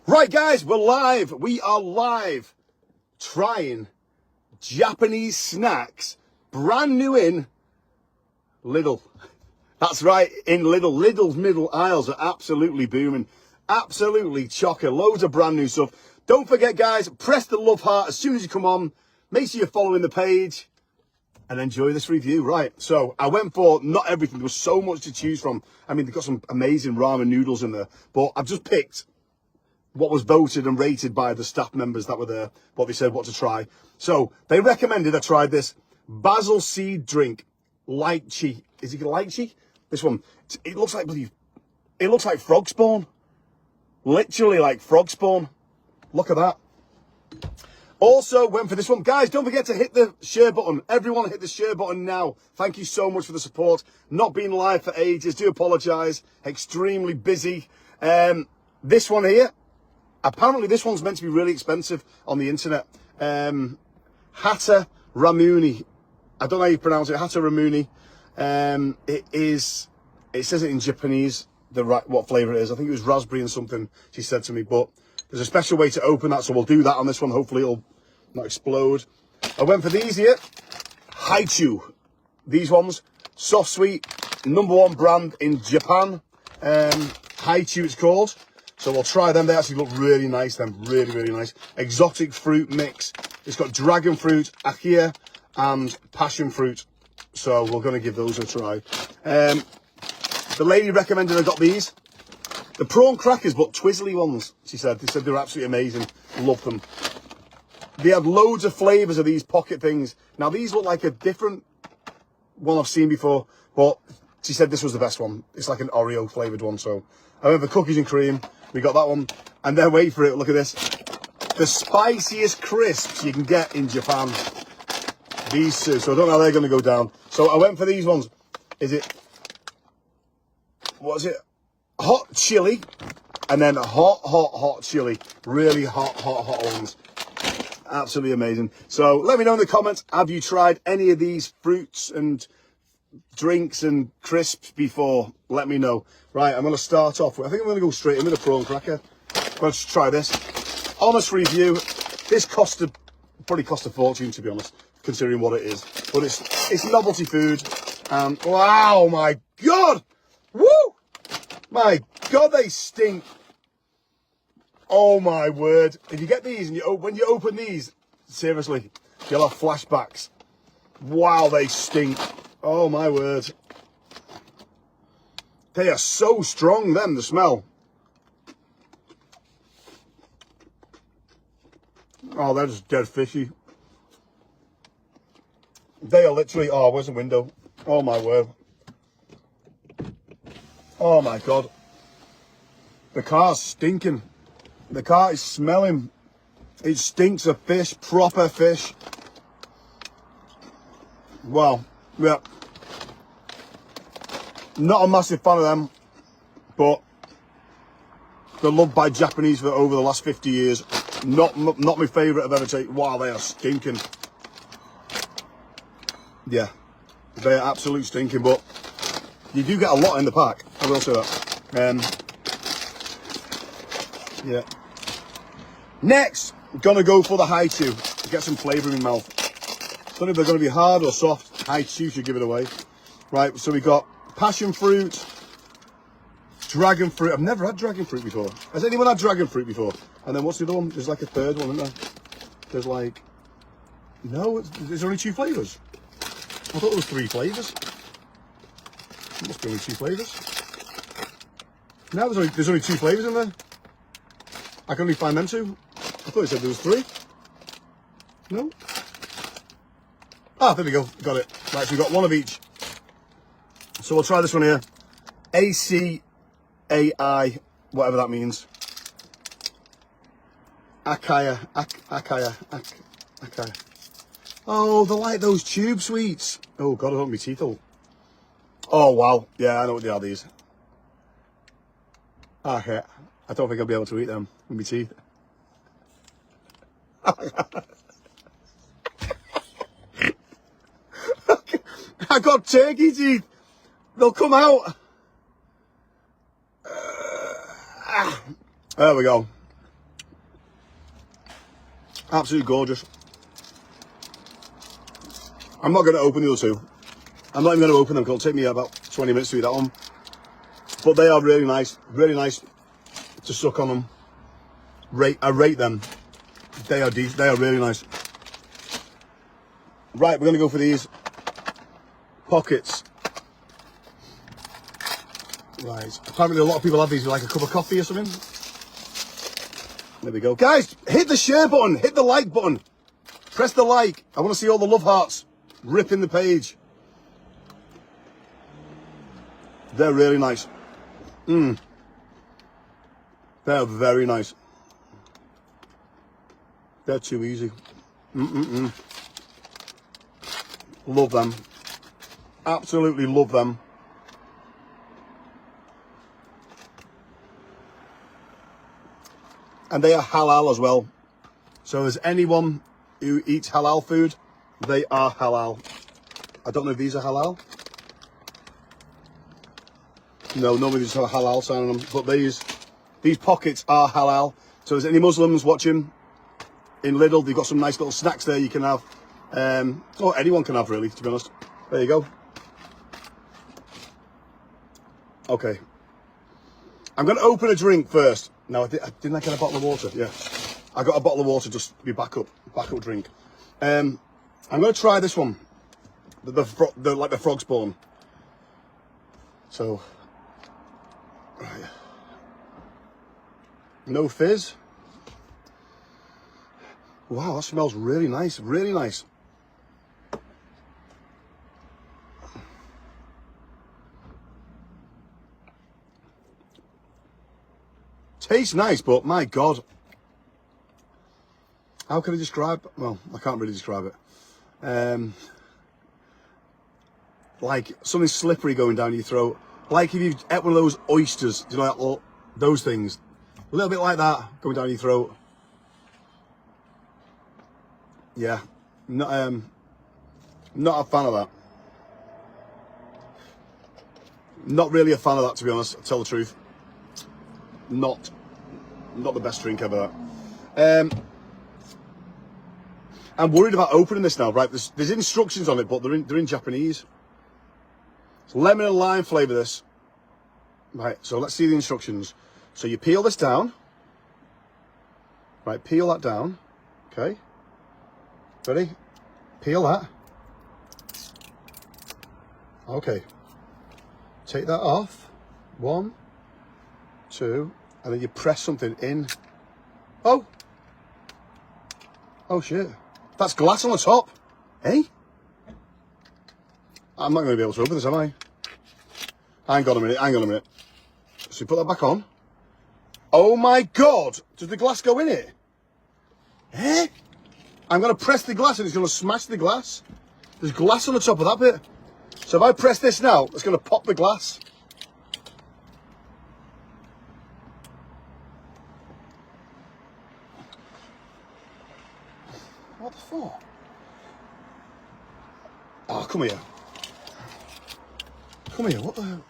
Right, guys, we're live. We are live trying Japanese snacks, brand new in Lidl. That's right, in Lidl. Lidl's middle aisles are absolutely booming. Absolutely chocker. Loads of brand new stuff. Don't forget, guys, press the love heart as soon as you come on. Make sure you're following the page and enjoy this review. Right, so I went for not everything. There was so much to choose from. I mean, they've got some amazing ramen noodles in there, but I've just picked what was voted and rated by the staff members that were there, what they said what to try. So they recommended I tried this basil seed drink, lychee. Is it lychee? This one. It looks like frog spawn. Literally like frog spawn. Look at that. Also went for this one. Guys, don't forget to hit the share button. Everyone hit the share button now. Thank you so much for the support. Not been live for ages. Do apologise. Extremely busy. This one here. Apparently, this one's meant to be really expensive on the internet. Hatta Ramuni. I don't know how you pronounce it. Hatta Ramuni. It says it in Japanese, what flavour it is. I think it was raspberry and something, she said to me. But there's a special way to open that, so we'll do that on this one. Hopefully, it'll not explode. I went for these here. Haichu. These ones. Soft sweet. #1 brand in Japan. Haichu it's called. So we'll try them. They actually look really nice, them. Really, really nice. Exotic fruit mix. It's got dragon fruit, akia, and passion fruit. So we're going to give those a try. The lady recommended I got these. The prawn crackers, but twizzly ones, she said. They said they were absolutely amazing. Love them. They had loads of flavours of these pocket things. Now, these look like a different one I've seen before, but she said this was the best one. It's like an Oreo flavoured one. So I went for cookies and cream. We got that one. And then wait for it. Look at this. The spiciest crisps you can get in Japan. These two. So I don't know how they're going to go down. So I went for these ones. What is it? Hot chili. And then hot chili. Really hot ones. Absolutely amazing. So let me know in the comments. Have you tried any of these fruits and drinks and crisps before? Let me know. Right, I'm going to start off with, I think I'm going to go straight in with a prawn cracker. Let's try this. Honest review. This probably cost a fortune, to be honest, considering what it is. But it's novelty food. And wow, my God. Woo! My God, they stink. Oh my word. If you get these and when you open these, seriously, you'll have flashbacks. Wow, they stink. Oh my word. They are so strong, the smell. Oh, they're just dead fishy. They are literally, oh, where's the window? Oh my word. Oh my God. The car's stinking. The car is smelling. It stinks of fish, proper fish. Wow. Yeah. Not a massive fan of them, but they're loved by Japanese for over the last 50 years. Not my favourite I've ever taken. Wow, they are stinking. Yeah, they are absolute stinking, but you do get a lot in the pack. I will say that. Yeah. Next, gonna go for the Haichu to get some flavour in my mouth. Don't know if they're gonna be hard or soft. Haichu should give it away. Right, so we got passion fruit, dragon fruit. I've never had dragon fruit before. Has anyone had dragon fruit before? And then what's the other one? There's like a third one, isn't there? There's like, no, there's only 2 flavours. I thought there was 3 flavours. There must be only 2 flavours. No, there's only 2 flavours in there. I can only find them 2. I thought it said there was 3. No? Ah, there we go. Got it. Right, so we've got one of each. So we'll try this one here. ACAI, whatever that means. Akaya. Oh, they're like those tube sweets. Oh, God, I don't want my teeth all. Oh, wow. Yeah, I know what they are, these. Okay. I don't think I'll be able to eat them with my teeth. I got turkey teeth. They'll come out. There we go. Absolutely gorgeous. I'm not going to open the other two. I'm not even going to open them because it'll take me about 20 minutes to eat that one. But they are really nice to suck on them. I rate them. They are really nice. Right, we're going to go for these pockets. Right, apparently a lot of people have these with like a cup of coffee or something. There we go. Guys, hit the share button, hit the like button. Press the like. I want to see all the love hearts ripping the page. They're really nice. They're very nice. They're too easy. Love them. Absolutely love them. And they are halal as well. So as anyone who eats halal food, they are halal. I don't know if these are halal. No, nobody just have a halal sign on them. But these pockets are halal. So as any Muslims watching in Lidl, they've got some nice little snacks there you can have. Or anyone can have, really, to be honest. There you go. Okay. I'm going to open a drink first. No, didn't I get a bottle of water? Yeah. I got a bottle of water, just be backup drink. I'm going to try this one. Like the frog spawn. So, right. No fizz. Wow, that smells really nice, really nice. Tastes nice, but my God. How can I describe? Well, I can't really describe it. Like something slippery going down your throat. Like if you ate one of those oysters, you know, like those things. A little bit like that going down your throat. Yeah, not a fan of that. Not really a fan of that, to be honest. To tell the truth. Not the best drink ever. I'm worried about opening this now. Right, there's instructions on it, but they're in Japanese. It's lemon and lime flavour this. Right, so let's see the instructions. So you peel this down. Right, peel that down. Okay. Ready? Peel that. Okay. Take that off. 1, 2, and then you press something in. Oh! Oh shit. That's glass on the top. Eh? I'm not going to be able to open this, am I? Hang on a minute. So you put that back on. Oh my God! Does the glass go in it? Eh? I'm going to press the glass and it's going to smash the glass. There's glass on the top of that bit. So if I press this now, it's going to pop the glass. What the fuck? Oh, come here. Come here, what the...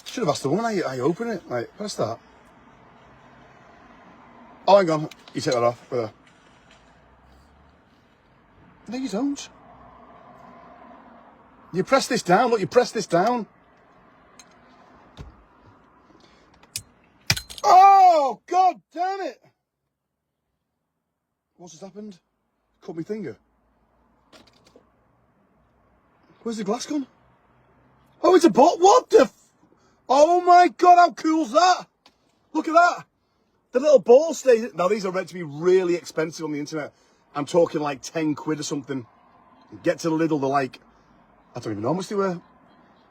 Should have asked the woman how you open it. Like, press that. Oh, hang on. You take that off. There. No, you don't. You press this down. Look, you press this down. Oh, God damn it. What's just happened? Cut my finger. Where's the glass gone? Oh, it's a bottle. What the... Oh, my God, how cool's that? Look at that. The little ball stays... Now, these are meant to be really expensive on the internet. I'm talking like 10 quid or something. Get to the Lidl, they're like... I don't even know how much they were.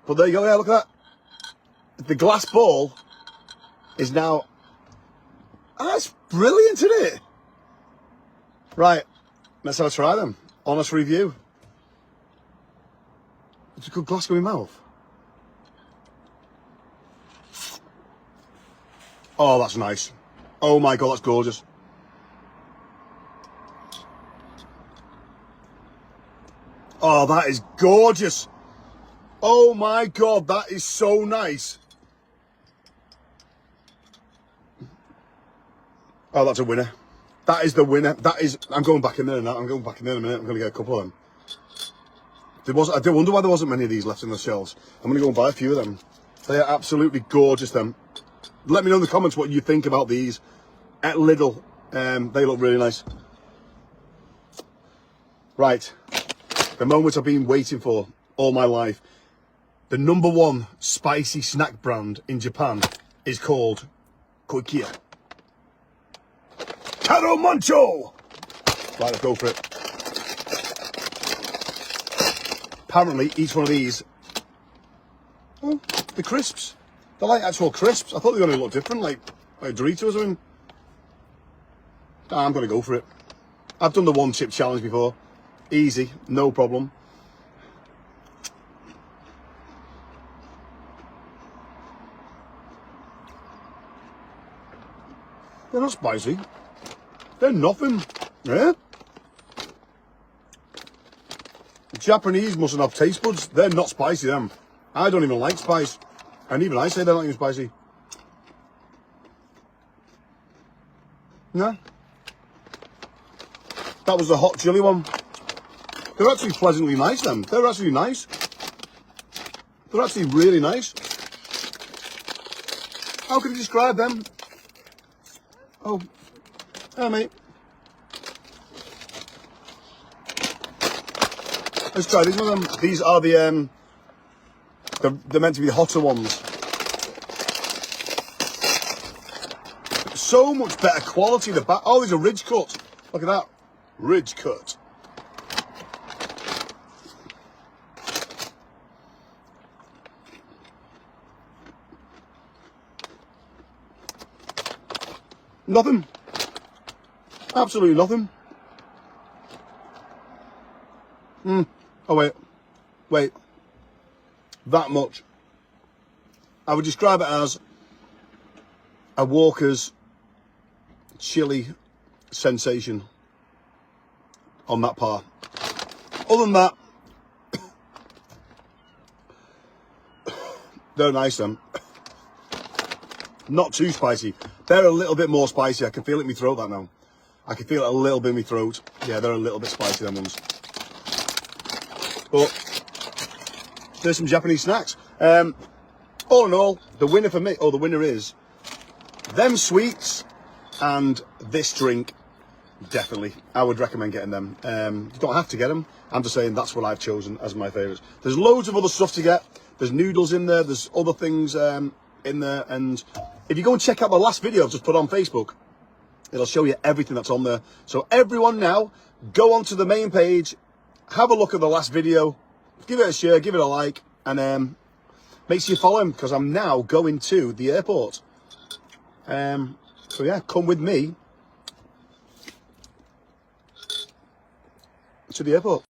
But there you go, yeah, look at that. The glass ball is now... Oh, that's brilliant, isn't it? Right, let's have a try them. Honest review. It's a good glass go in my mouth. Oh, that's nice. Oh my God, that's gorgeous. Oh, that is gorgeous. Oh my God, that is so nice. Oh, that's a winner. That is the winner. That is. I'm going back in there now. I'm going back in there in a minute. I'm going to get a couple of them. I do wonder why there wasn't many of these left in the shelves. I'm going to go and buy a few of them. They are absolutely gorgeous, them. Let me know in the comments what you think about these at Lidl. They look really nice. Right. The moment I've been waiting for all my life. The #1 spicy snack brand in Japan is called Koikia. Taro Mancho! Right, let's go for it. Apparently, each one of these, oh, the crisps. They're like actual crisps. I thought they were going to look different, like Doritos or something. I'm going to go for it. I've done the 1 chip challenge before. Easy, no problem. They're not spicy. They're nothing. Yeah? Japanese mustn't have taste buds. They're not spicy, them. I don't even like spice. And even I say they're not even spicy. No. That was the hot chili one. They're actually pleasantly nice, them. They're actually nice. They're actually really nice. How can you describe them? Oh, hey mate. Let's try these one of them. These are the they're meant to be the hotter ones. So much better quality. The back. Oh, there's a ridge cut. Look at that, ridge cut. Nothing. Absolutely nothing. Oh wait. That much. I would describe it as a Walker's chili sensation on that par. Other than that, they're nice then. Not too spicy. They're a little bit more spicy. I can feel it in my throat that now. I can feel it a little bit in my throat. Yeah, they're a little bit spicy, them ones. But there's some Japanese snacks. All in all, the winner for me, or the winner is them sweets and this drink. Definitely, I would recommend getting them. You don't have to get them. I'm just saying that's what I've chosen as my favourites. There's loads of other stuff to get. There's noodles in there. There's other things in there. And if you go and check out the last video I've just put on Facebook, it'll show you everything that's on there. So everyone now, go onto the main page, have a look at the last video, give it a share, give it a like, and make sure you follow him, because I'm now going to the airport. So yeah, come with me to the airport.